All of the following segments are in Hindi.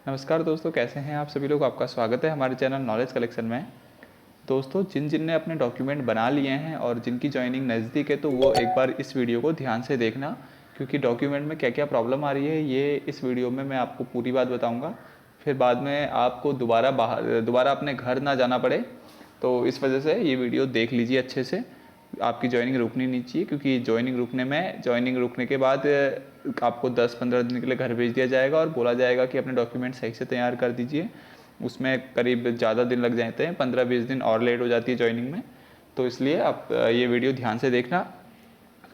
नमस्कार दोस्तों, कैसे हैं आप सभी लोग। आपका स्वागत है हमारे चैनल नॉलेज कलेक्शन में। दोस्तों, जिन ने अपने डॉक्यूमेंट बना लिए हैं और जिनकी जॉइनिंग नज़दीक है, तो वो एक बार इस वीडियो को ध्यान से देखना, क्योंकि डॉक्यूमेंट में क्या क्या प्रॉब्लम आ रही है ये इस वीडियो में मैं आपको पूरी बात बताऊँगा। फिर बाद में आपको दोबारा अपने घर ना जाना पड़े, तो इस वजह से ये वीडियो देख लीजिए अच्छे से। आपकी जॉइनिंग रुकनी नहीं चाहिए, क्योंकि जॉइनिंग रुकने के बाद आपको 10-15 दिन के लिए घर भेज दिया जाएगा और बोला जाएगा कि अपने डॉक्यूमेंट सही से तैयार कर दीजिए। उसमें करीब ज़्यादा दिन लग जाते हैं, 15-20 दिन और लेट हो जाती है जॉइनिंग में। तो इसलिए आप ये वीडियो ध्यान से देखना।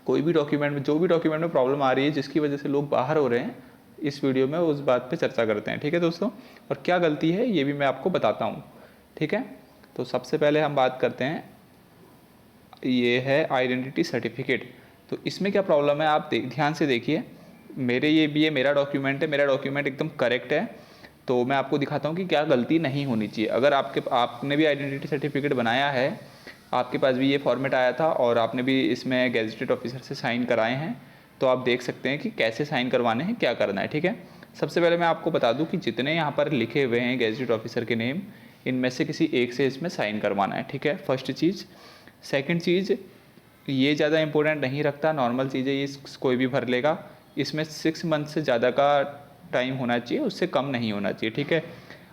कोई भी डॉक्यूमेंट में, जो भी डॉक्यूमेंट में प्रॉब्लम आ रही है जिसकी वजह से लोग बाहर हो रहे हैं, इस वीडियो में उस बात पे चर्चा करते हैं। ठीक है दोस्तों, और क्या गलती है ये भी मैं आपको बताता हूँ। ठीक है, तो सबसे पहले हम बात करते हैं, ये है आइडेंटिटी सर्टिफिकेट। तो इसमें क्या प्रॉब्लम है आप ध्यान से देखिए। ये मेरा डॉक्यूमेंट है, मेरा डॉक्यूमेंट एकदम करेक्ट है। तो मैं आपको दिखाता हूँ कि क्या गलती नहीं होनी चाहिए। अगर आपने भी आइडेंटिटी सर्टिफिकेट बनाया है, आपके पास भी ये फॉर्मेट आया था और आपने भी इसमें गेजेटेड ऑफिसर से साइन कराए हैं, तो आप देख सकते हैं कि कैसे साइन करवाने हैं, क्या करना है। ठीक है, सबसे पहले मैं आपको बता दूं कि जितने यहाँ पर लिखे हुए हैं गेजेटेड ऑफिसर के नेम, इनमें से किसी एक से इसमें साइन करवाना है। ठीक है, फर्स्ट चीज़। सेकंड चीज़, ये ज़्यादा इंपॉर्टेंट नहीं रखता, नॉर्मल चीज़ है, ये कोई भी भर लेगा। इसमें 6 मंथ से ज़्यादा का टाइम होना चाहिए, उससे कम नहीं होना चाहिए। ठीक है,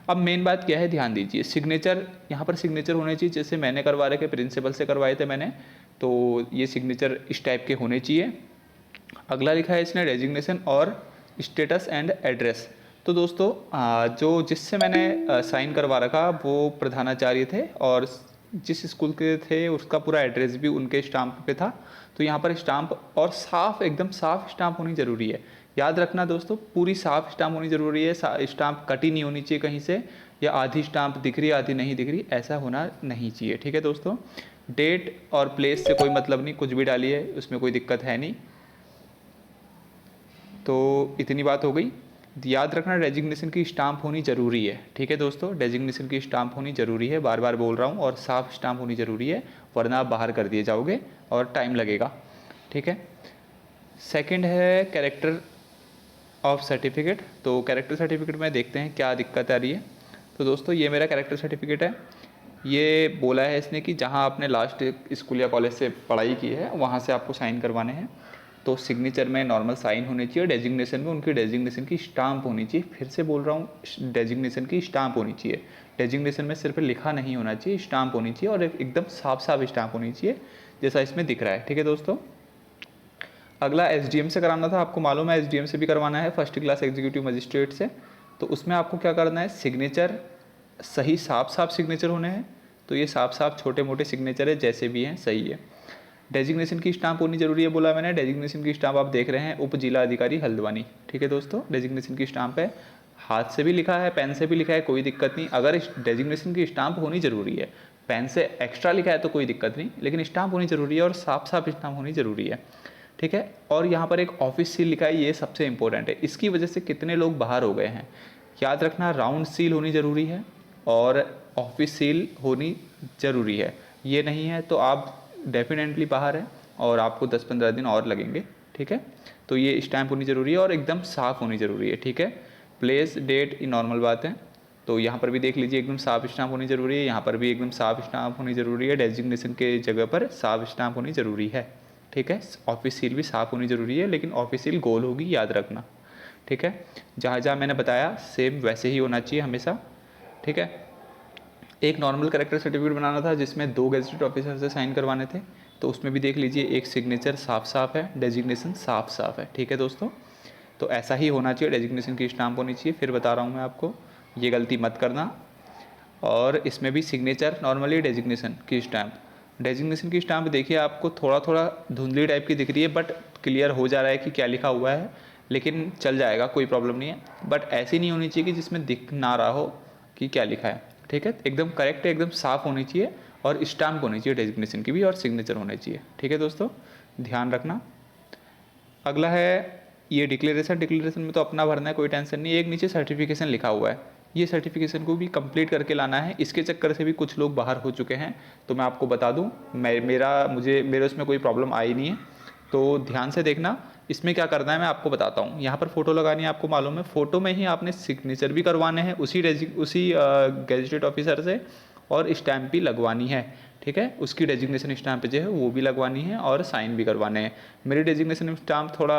अब मेन बात क्या है, ध्यान दीजिए। सिग्नेचर, यहाँ पर सिग्नेचर होने चाहिए जैसे मैंने करवा रखे, प्रिंसिपल से करवाए थे मैंने, तो ये सिग्नेचर इस टाइप के होने चाहिए। अगला लिखा है इसने डेजिग्नेशन और स्टेटस एंड एड्रेस। तो दोस्तों, जो जिससे मैंने साइन करवा रखा वो प्रधानाचार्य थे, और जिस स्कूल के थे उसका पूरा एड्रेस भी उनके स्टाम्प पे था। तो यहाँ पर स्टाम्प और साफ, एकदम साफ स्टाम्प होनी ज़रूरी है। याद रखना दोस्तों, पूरी साफ स्टाम्प होनी ज़रूरी है। स्टाम्प कटी नहीं होनी चाहिए कहीं से, या आधी स्टाम्प दिख रही है आधी नहीं दिख रही, ऐसा होना नहीं चाहिए। ठीक है दोस्तों, डेट और प्लेस से कोई मतलब नहीं, कुछ भी डालिए, उसमें कोई दिक्कत है नहीं। तो इतनी बात हो गई। याद रखना, डेजिग्नेशन की स्टाम्प होनी ज़रूरी है। ठीक है दोस्तों, डेजिग्नेशन की स्टाम्प होनी ज़रूरी है, बार बार बोल रहा हूँ, और साफ स्टाम्प होनी ज़रूरी है, वरना आप बाहर कर दिए जाओगे और टाइम लगेगा। ठीक है, सेकंड है कैरेक्टर ऑफ सर्टिफिकेट। तो कैरेक्टर सर्टिफिकेट में देखते हैं क्या दिक्कत आ रही है। तो दोस्तों, ये मेरा कैरेक्टर सर्टिफिकेट है। ये बोला है इसने कि जहाँ आपने लास्ट स्कूल या कॉलेज से पढ़ाई की है वहाँ से आपको साइन करवाने हैं। तो सिग्नेचर में नॉर्मल साइन होनी चाहिए, डेजिग्नेशन में उनकी डेजिग्नेशन की स्टाम्प होनी चाहिए। फिर से बोल रहा हूँ, डेजिग्नेशन की स्टाम्प होनी चाहिए। डेजिग्नेशन में सिर्फ लिखा नहीं होना चाहिए, स्टाम्प होनी चाहिए, और एकदम साफ साफ स्टाम्प होनी चाहिए, जैसा इसमें दिख रहा है। ठीक है दोस्तों, अगला एसडीएम से कराना था, आपको मालूम है एसडीएम से भी करवाना है, फर्स्ट क्लास एग्जीक्यूटिव मजिस्ट्रेट से। तो उसमें आपको क्या करना है, सिग्नेचर सही साफ साफ सिग्नेचर होने हैं। तो ये साफ साफ छोटे मोटे सिग्नेचर है, जैसे भी हैं सही है। डेजिग्नेशन की स्टाम्प होनी जरूरी है, बोला मैंने। डेजिग्नेशन की स्टाम्प आप देख रहे हैं, उप जिला अधिकारी हल्द्वानी। ठीक है दोस्तों, डेजिग्नेशन की स्टाम्प है, हाथ से भी लिखा है, पेन से भी लिखा है, कोई दिक्कत नहीं। अगर डेजिग्नेशन की स्टाम्प होनी जरूरी है, पेन से एक्स्ट्रा लिखा है तो कोई दिक्कत नहीं, लेकिन स्टाम्प होनी जरूरी है और साफ साफ स्टाम्प होनी जरूरी है। ठीक है, और यहाँ पर एक ऑफिस सील लिखा है, ये सबसे इंपॉर्टेंट है। इसकी वजह से कितने लोग बाहर हो गए हैं, याद रखना। राउंड सील होनी ज़रूरी है और ऑफिस सील होनी ज़रूरी है। ये नहीं है तो आप डेफिनेटली बाहर हैं और आपको 10-15 दिन और लगेंगे। ठीक है, तो ये स्टैम्प होनी ज़रूरी है और एकदम साफ़ होनी ज़रूरी है। ठीक है, प्लेस डेट ये नॉर्मल बात है। तो यहाँ पर भी देख लीजिए, एकदम साफ स्टाम्प होनी ज़रूरी है, यहाँ पर भी एकदम साफ स्टाम्प होनी ज़रूरी है। डेजिग्नेशन के जगह पर साफ स्टाम्प होनी ज़रूरी है। ठीक है, ऑफिस सील भी साफ़ होनी ज़रूरी है, लेकिन ऑफिस सील गोल होगी, याद रखना। ठीक है, जहाँ जहाँ मैंने बताया सेम वैसे ही होना चाहिए हमेशा। ठीक है, एक नॉर्मल कैरेक्टर सर्टिफिकेट बनाना था जिसमें 2 गेजेटेड ऑफिसर से साइन करवाने थे। तो उसमें भी देख लीजिए, एक सिग्नेचर साफ साफ है, डेजिग्नेशन साफ साफ है। ठीक है दोस्तों, तो ऐसा ही होना चाहिए, डेजिग्नेशन की स्टाम्प होनी चाहिए। फिर बता रहा हूँ मैं आपको, ये गलती मत करना। और इसमें भी सिग्नेचर नॉर्मली, डेजिग्नेशन की स्टाम्प। डेजिग्नेशन की स्टाम्प देखिए, आपको थोड़ा थोड़ा धुंधली टाइप की दिख रही है, बट क्लियर हो जा रहा है कि क्या लिखा हुआ है, लेकिन चल जाएगा, कोई प्रॉब्लम नहीं है। बट ऐसी नहीं होनी चाहिए कि जिसमें दिख ना रहा हो कि क्या लिखा है। ठीक है, एकदम करेक्ट है, एकदम साफ होनी चाहिए, और स्टाम्प होनी चाहिए डेजिग्नेशन की भी, और सिग्नेचर होने चाहिए। ठीक है दोस्तों, ध्यान रखना। अगला है ये डिक्लेरेशन। डिक्लेरेशन में तो अपना भरना है, कोई टेंशन नहीं। एक नीचे सर्टिफिकेशन लिखा हुआ है, ये सर्टिफिकेशन को भी कंप्लीट करके लाना है। इसके चक्कर से भी कुछ लोग बाहर हो चुके हैं, तो मैं आपको बता दूं, मेरे उसमें कोई प्रॉब्लम आई नहीं है। तो ध्यान से देखना, इसमें क्या करना है मैं आपको बताता हूँ। यहाँ पर फ़ोटो लगानी है, आपको मालूम है, फ़ोटो में ही आपने सिग्नेचर भी करवाने हैं उसी गेजेटेड ऑफिसर से, और स्टैम्प भी लगवानी है, ठीक है। उसकी डेजिग्नेशन स्टैम्प जो है वो भी लगवानी है और साइन भी करवाने हैं। मेरी डेजिग्नेशन स्टैम्प थोड़ा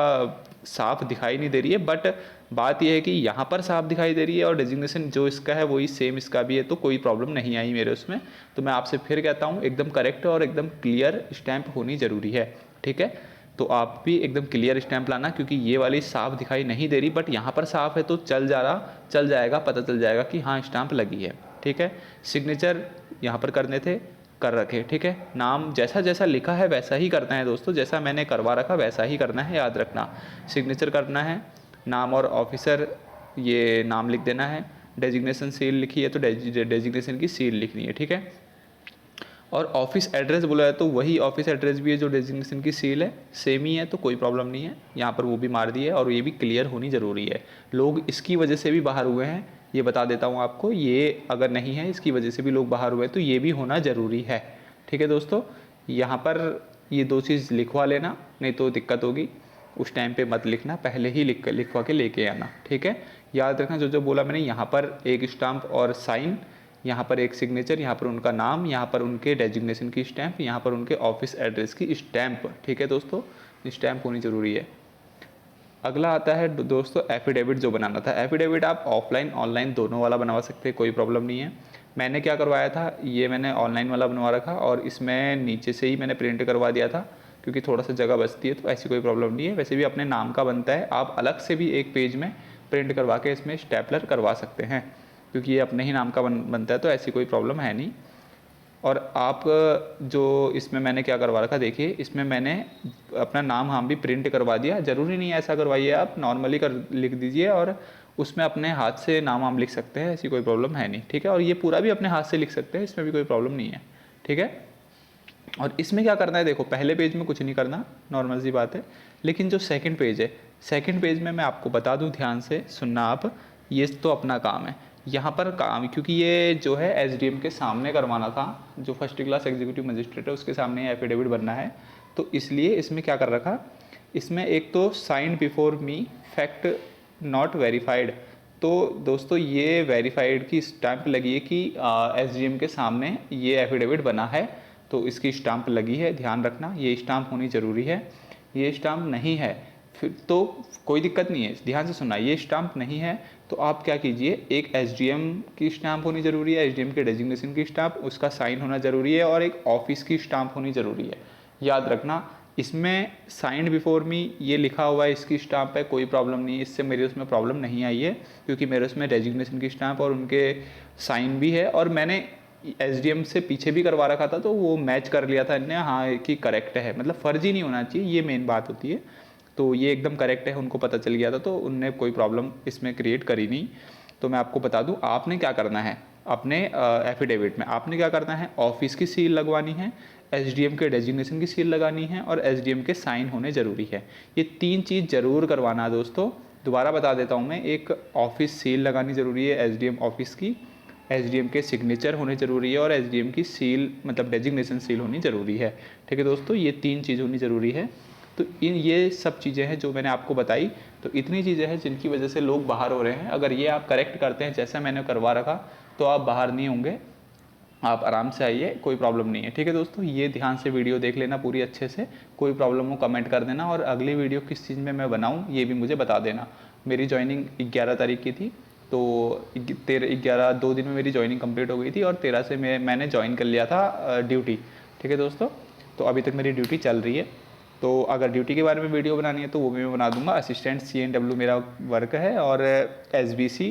साफ दिखाई नहीं दे रही है, बट बात यह है कि यहाँ पर साफ दिखाई दे रही है और डेजिग्नेशन जो इसका है वही सेम इसका भी है, तो कोई प्रॉब्लम नहीं आई मेरे उसमें। तो मैं आपसे फिर कहता हूँ, एकदम करेक्ट और एकदम क्लियर स्टैम्प होनी ज़रूरी है, ठीक है। तो आप भी एकदम क्लियर स्टैम्प लाना, क्योंकि ये वाली साफ दिखाई नहीं दे रही, बट यहाँ पर साफ है तो चल जाएगा, पता चल जाएगा कि हाँ स्टैम्प लगी है, ठीक है। सिग्नेचर यहाँ पर करने थे, कर रखे, ठीक है। नाम जैसा जैसा लिखा है वैसा ही करना है दोस्तों, जैसा मैंने करवा रखा वैसा ही करना है, याद रखना। सिग्नेचर करना है, नाम और ऑफिसर ये नाम लिख देना है, डेजिग्नेशन सील लिखी है तो डेजिग्नेशन की सील लिखनी है, ठीक है। और ऑफिस एड्रेस बोला है तो वही ऑफिस एड्रेस भी है जो डेजिग्नेशन की सील है, सेम ही है, तो कोई प्रॉब्लम नहीं है। यहाँ पर वो भी मार दी है, और ये भी क्लियर होनी ज़रूरी है। लोग इसकी वजह से भी बाहर हुए हैं, ये बता देता हूँ आपको, ये अगर नहीं है इसकी वजह से भी लोग बाहर हुए हैं, तो ये भी होना ज़रूरी है, ठीक है दोस्तों। यहाँ पर ये दो चीज़ लिखवा लेना, नहीं तो दिक्कत होगी। उस टाइम पे मत लिखना, पहले ही लिखवा के लेके आना, ठीक है। याद रखना जो जो बोला मैंने, यहाँ पर एक स्टाम्प और साइन, यहाँ पर एक सिग्नेचर, यहाँ पर उनका नाम, यहाँ पर उनके डेजिग्नेशन की स्टैम्प, यहाँ पर उनके ऑफिस एड्रेस की स्टैम्प, ठीक है दोस्तों। स्टैम्प होनी ज़रूरी है। अगला आता है दोस्तों एफिडेविट जो बनाना था। एफिडेविट आप ऑफलाइन ऑनलाइन दोनों वाला बनवा सकते हैं, कोई प्रॉब्लम नहीं है। मैंने क्या करवाया था, ये मैंने ऑनलाइन वाला बनवा रखा, और इसमें नीचे से ही मैंने प्रिंट करवा दिया था, क्योंकि थोड़ा सा जगह बचती है, तो ऐसी कोई प्रॉब्लम नहीं है। वैसे भी अपने नाम का बनता है, आप अलग से भी एक पेज में प्रिंट करवा के इसमें स्टेपलर करवा सकते हैं, क्योंकि ये अपने ही नाम का बनता है, तो ऐसी कोई प्रॉब्लम है नहीं। और आप जो इसमें मैंने क्या करवा रखा, देखिए इसमें मैंने अपना नाम हम भी प्रिंट करवा दिया। ज़रूरी नहीं है ऐसा करवाइए, आप नॉर्मली लिख दीजिए, और उसमें अपने हाथ से नाम हम लिख सकते हैं, ऐसी कोई प्रॉब्लम है नहीं, ठीक है। और ये पूरा भी अपने हाथ से लिख सकते हैं, इसमें भी कोई प्रॉब्लम नहीं है, ठीक है। और इसमें क्या करना है, देखो पहले पेज में कुछ नहीं करना, नॉर्मल सी बात है। लेकिन जो सेकंड पेज है, सेकंड पेज में मैं आपको बता दूं, ध्यान से सुनना आप, ये तो अपना काम है। यहाँ पर काम, क्योंकि ये जो है एसडीएम के सामने करवाना था, जो फर्स्ट क्लास एग्जीक्यूटिव मजिस्ट्रेट है उसके सामने एफिडेविट बनना है, तो इसलिए इसमें क्या कर रखा, इसमें एक तो sign before me fact not verified. तो दोस्तों ये वेरीफाइड की स्टैंप लगी है कि एसडीएम के सामने ये एफिडेविट बना है, तो इसकी स्टाम्प लगी है, ध्यान रखना, ये स्टाम्प होनी ज़रूरी है। ये स्टाम्प नहीं है फिर तो कोई दिक्कत नहीं है, ध्यान से सुनना। ये स्टाम्प नहीं है तो आप क्या कीजिए, एक एसडीएम की स्टाम्प होनी ज़रूरी है, एसडीएम के डेजिग्नेशन की स्टाम्प, उसका साइन होना ज़रूरी है, और एक ऑफिस की स्टाम्प होनी ज़रूरी है। याद रखना, इसमें साइंड बिफोर मी ये लिखा हुआ है, इसकी स्टाम्प है, कोई प्रॉब्लम नहीं है, इससे मेरे उसमें प्रॉब्लम नहीं आई है, क्योंकि मेरे उसमें डेजिग्नेशन की स्टाम्प और उनके साइन भी है, और मैंने एसडीएम से पीछे भी करवा रखा था, तो वो मैच कर लिया था इनने, हाँ कि करेक्ट है, मतलब फर्जी नहीं होना चाहिए, ये मेन बात होती है। तो ये एकदम करेक्ट है, उनको पता चल गया था, तो उनने कोई प्रॉब्लम इसमें क्रिएट करी नहीं। तो मैं आपको बता दूं, आपने क्या करना है, अपने एफिडेविट में आपने क्या करना है, ऑफिस की सील लगवानी है, एसडीएम के डेजिग्नेशन की सील लगानी है, और एसडीएम के साइन होने ज़रूरी है। ये तीन चीज़ ज़रूर करवाना है दोस्तों। दोबारा बता देता हूँ मैं, एक ऑफिस सील लगानी ज़रूरी है एसडीएम ऑफिस की, एसडीएम के सिग्नेचर होने ज़रूरी है, और एसडीएम की सील मतलब डेजिग्नेशन सील होनी ज़रूरी है, ठीक है दोस्तों। ये तीन चीज़ होनी ज़रूरी है। तो ये सब चीज़ें हैं जो मैंने आपको बताई, तो इतनी चीज़ें हैं जिनकी वजह से लोग बाहर हो रहे हैं। अगर ये आप करेक्ट करते हैं जैसा मैंने करवा रखा, तो आप बाहर नहीं होंगे, आप आराम से आइए, कोई प्रॉब्लम नहीं है, ठीक है दोस्तों। ये ध्यान से वीडियो देख लेना पूरी अच्छे से, कोई प्रॉब्लम हो कमेंट कर देना, और अगली वीडियो किस चीज़ में मैं बनाऊँ ये भी मुझे बता देना। मेरी ज्वाइनिंग 11 तारीख की थी, तो 2 दिन में मेरी ज्वाइनिंग कंप्लीट हो गई थी, और 13 से मैंने ज्वाइन कर लिया था ड्यूटी, ठीक है दोस्तों। तो अभी तक मेरी ड्यूटी चल रही है, तो अगर ड्यूटी के बारे में वीडियो बनानी है तो वो भी मैं बना दूंगा। असिस्टेंट CNW मेरा वर्क है, और SBC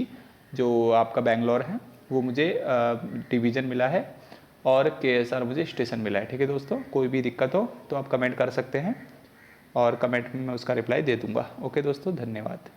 जो आपका बेंगलोर है वो मुझे डिवीज़न मिला है, और KSR मुझे स्टेशन मिला है, ठीक है दोस्तों। कोई भी दिक्कत हो तो आप कमेंट कर सकते हैं, और कमेंट में मैं उसका रिप्लाई दे दूँगा। ओके दोस्तों, धन्यवाद।